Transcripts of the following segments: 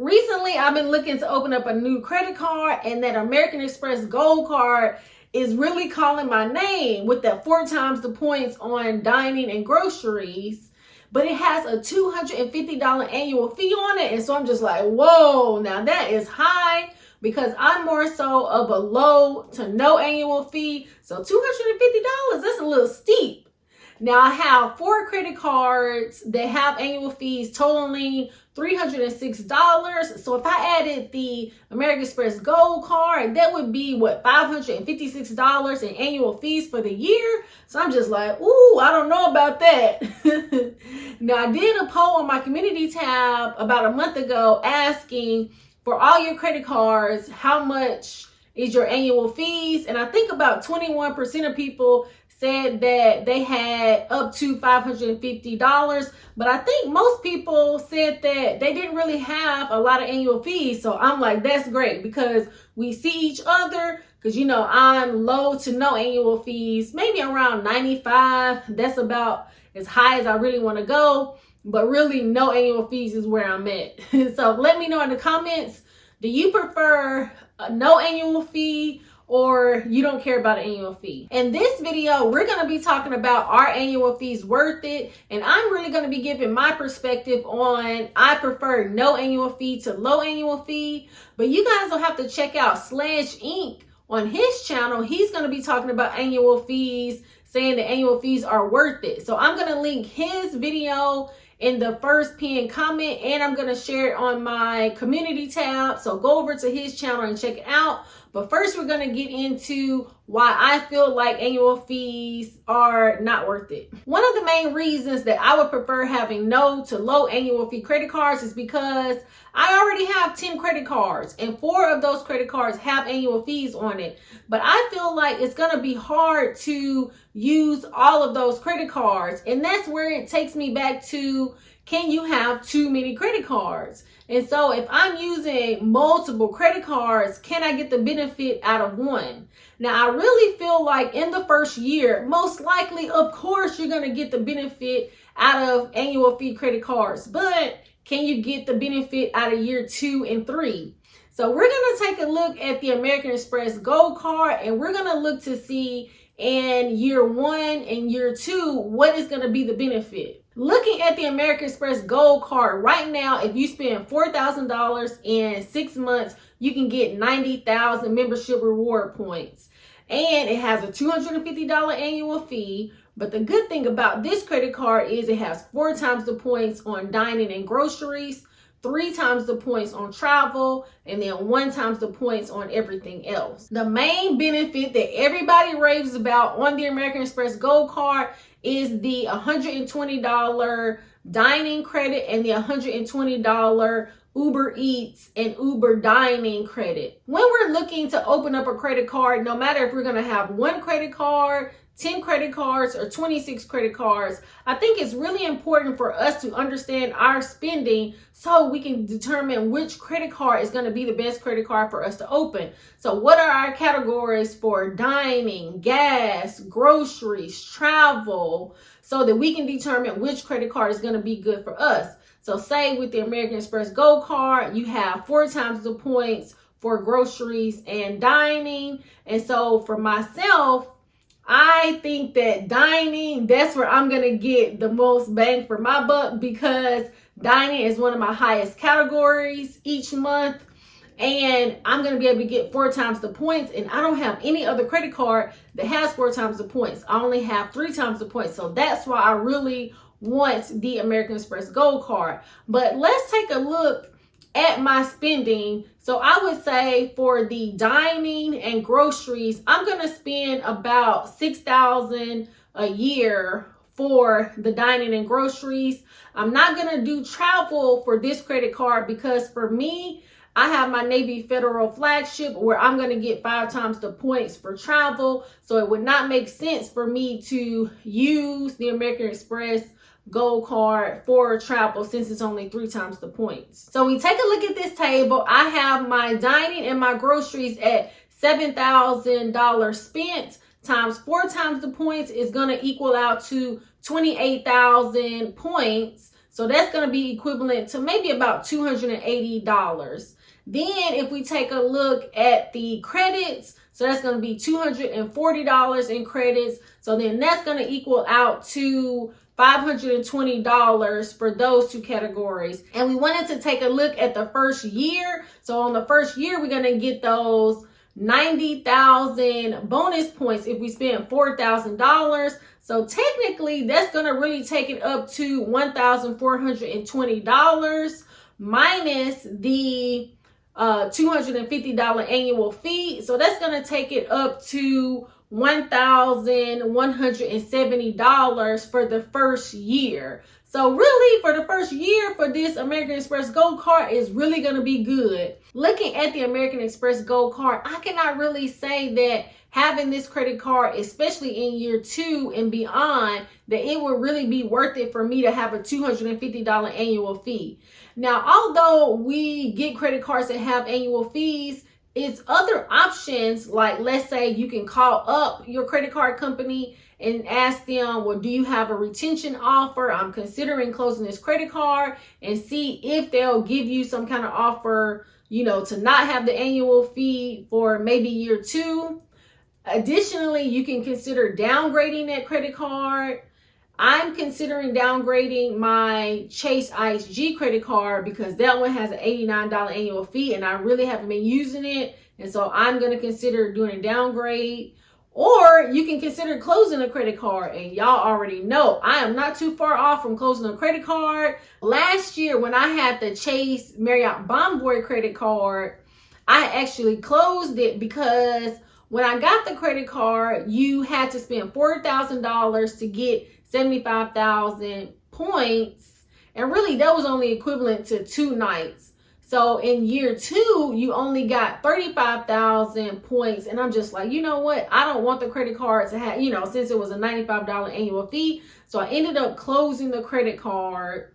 Recently, I've been looking to open up a new credit card, and that American Express Gold card is really calling my name with that 4 times the points on dining and groceries. But it has a $250 annual fee on it. And so I'm just like, whoa, now that is high, because I'm more so of a low to no annual fee. So $250, that's a little steep. Now I have 4 credit cards that have annual fees totaling $306. So if I added the American Express Gold card, that would be what, $556 in annual fees for the year. So I'm just like, ooh, I don't know about that. Now I did a poll on my community tab about a month ago asking for all your credit cards, how much is your annual fees? And I think about 21% of people said that they had up to $550, but I think most people said that they didn't really have a lot of annual fees. So I'm like, that's great, because we see each other, because I'm low to no annual fees, maybe around 95. That's about as high as I really want to go, but really no annual fees is where I'm at. So let me know in the comments, do you prefer a no annual fee, or you don't care about an annual fee? In this video, we're going to be talking about, are annual fees worth it? And I'm really going to be giving my perspective on, I prefer no annual fee to low annual fee. But you guys will have to check out SledgeInc on his channel. He's going to be talking about annual fees, saying the annual fees are worth it. So I'm going to link his video in the first pinned comment, and I'm going to share it on my community tab. So go over to his channel and check it out. But first, we're going to get into why I feel like annual fees are not worth it. One of the main reasons that I would prefer having no to low annual fee credit cards is because I already have 10 credit cards, and 4 of those credit cards have annual fees on it. But I feel like it's going to be hard to use all of those credit cards. And that's where it takes me back to, can you have too many credit cards? And so if I'm using multiple credit cards, can I get the benefit out of one? Now, I really feel like in the first year, most likely, of course, you're going to get the benefit out of annual fee credit cards. But can you get the benefit out of year 2 and 3? So we're going to take a look at the American Express Gold card, and we're going to look to see in year 1 and year 2, what is going to be the benefit. Looking at the American Express Gold card right now, if you spend $4,000 in 6 months, you can get 90,000 membership reward points. And it has a $250 annual fee. But the good thing about this credit card is it has 4 times the points on dining and groceries, 3 times the points on travel, and then 1 times the points on everything else. The main benefit that everybody raves about on the American Express Gold card is the $120 dining credit and the $120 Uber Eats and Uber dining credit. When we're looking to open up a credit card, no matter if we're going to have 1 credit card, 10 credit cards, or 26 credit cards, I think it's really important for us to understand our spending so we can determine which credit card is going to be the best credit card for us to open. So what are our categories for dining, gas, groceries, travel, so that we can determine which credit card is going to be good for us. So say with the American Express Gold card, you have 4 times the points for groceries and dining. And so for myself, I think that dining, that's where I'm going to get the most bang for my buck, because dining is one of my highest categories each month. And I'm going to be able to get 4 times the points. And I don't have any other credit card that has 4 times the points. I only have 3 times the points. So that's why I really want the American Express Gold card. But let's take a look at my spending. So I would say for the dining and groceries, I'm going to spend about $6,000 a year for the dining and groceries. I'm not going to do travel for this credit card, because for me, I have my Navy Federal flagship where I'm going to get 5 times the points for travel. So it would not make sense for me to use the American Express Gold card for travel, since it's only 3 times the points. So we take a look at this table. I have my dining and my groceries at $7,000 spent times 4 times the points is going to equal out to 28,000 points. So that's going to be equivalent to maybe about $280. Then if we take a look at the credits, so that's going to be $240 in credits. So then that's going to equal out to $520 for those two categories. And we wanted to take a look at the first year. So on the first year, we're going to get those 90,000 bonus points if we spend $4,000. So technically, that's going to really take it up to $1,420 minus the $250 annual fee. So that's going to take it up to $1,170 for the first year. So really, for the first year for this American Express Gold Card is really going to be good. Looking at the American Express Gold Card, I cannot really say that having this credit card, especially in year 2 and beyond, that it would really be worth it for me to have a $250 annual fee. Now, although we get credit cards that have annual fees, it's other options, like let's say you can call up your credit card company and ask them, well, do you have a retention offer? I'm considering closing this credit card, and see if they'll give you some kind of offer, to not have the annual fee for maybe year 2. Additionally, you can consider downgrading that credit card. I'm considering downgrading my Chase ISG credit card because that one has an $89 annual fee and I really haven't been using it. And so I'm going to consider doing a downgrade. Or you can consider closing a credit card. And y'all already know I am not too far off from closing a credit card. Last year when I had the Chase Marriott Bonvoy credit card, I actually closed it because when I got the credit card, you had to spend $4,000 to get 75,000 points. And really that was only equivalent to 2 nights. So in year 2, you only got 35,000 points. And I'm just like, you know what? I don't want the credit card to have, since it was a $95 annual fee. So I ended up closing the credit card,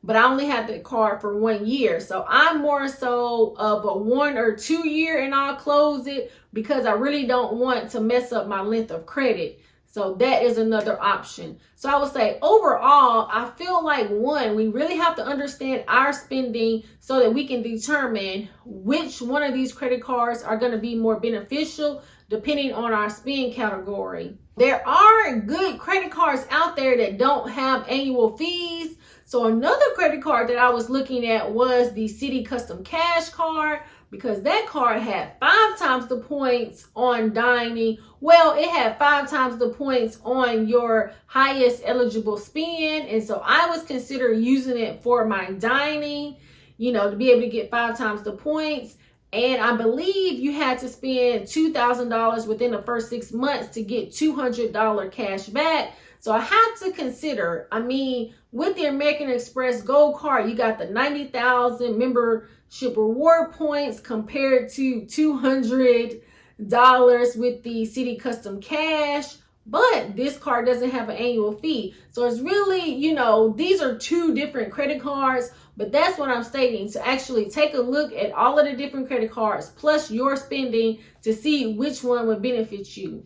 but I only had the card for 1 year. So I'm more so of a 1 or 2 year, and I'll close it because I really don't want to mess up my length of credit. So that is another option. So I would say overall, I feel like we really have to understand our spending so that we can determine which one of these credit cards are going to be more beneficial depending on our spend category. There are good credit cards out there that don't have annual fees. So another credit card that I was looking at was the Citi Custom Cash card, because that card had 5 times the points on dining. Well, it had 5 times the points on your highest eligible spend. And so I was considering using it for my dining, to be able to get 5 times the points. And I believe you had to spend $2,000 within the first 6 months to get $200 cash back. So I had to consider, with the American Express Gold Card, you got the 90,000 membership reward points compared to $200 with the Citi Custom Cash. But this card doesn't have an annual fee. So it's really, these are 2 different credit cards. But that's what I'm stating, to actually take a look at all of the different credit cards plus your spending to see which one would benefit you.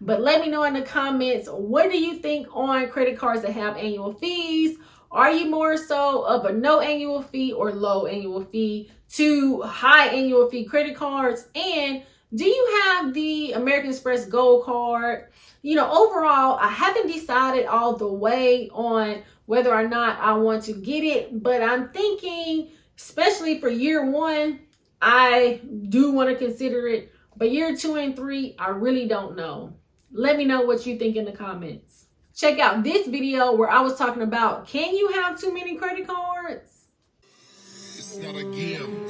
But let me know in the comments, what do you think on credit cards that have annual fees? Are you more so of a no annual fee or low annual fee to high annual fee credit cards? And do you have the American Express Gold Card? Overall, I haven't decided all the way on whether or not I want to get it, but I'm thinking, especially for year 1, I do want to consider it. But year 2 and 3, I really don't know. Let me know what you think in the comments. Check out this video where I was talking about, can you have too many credit cards? It's not a game.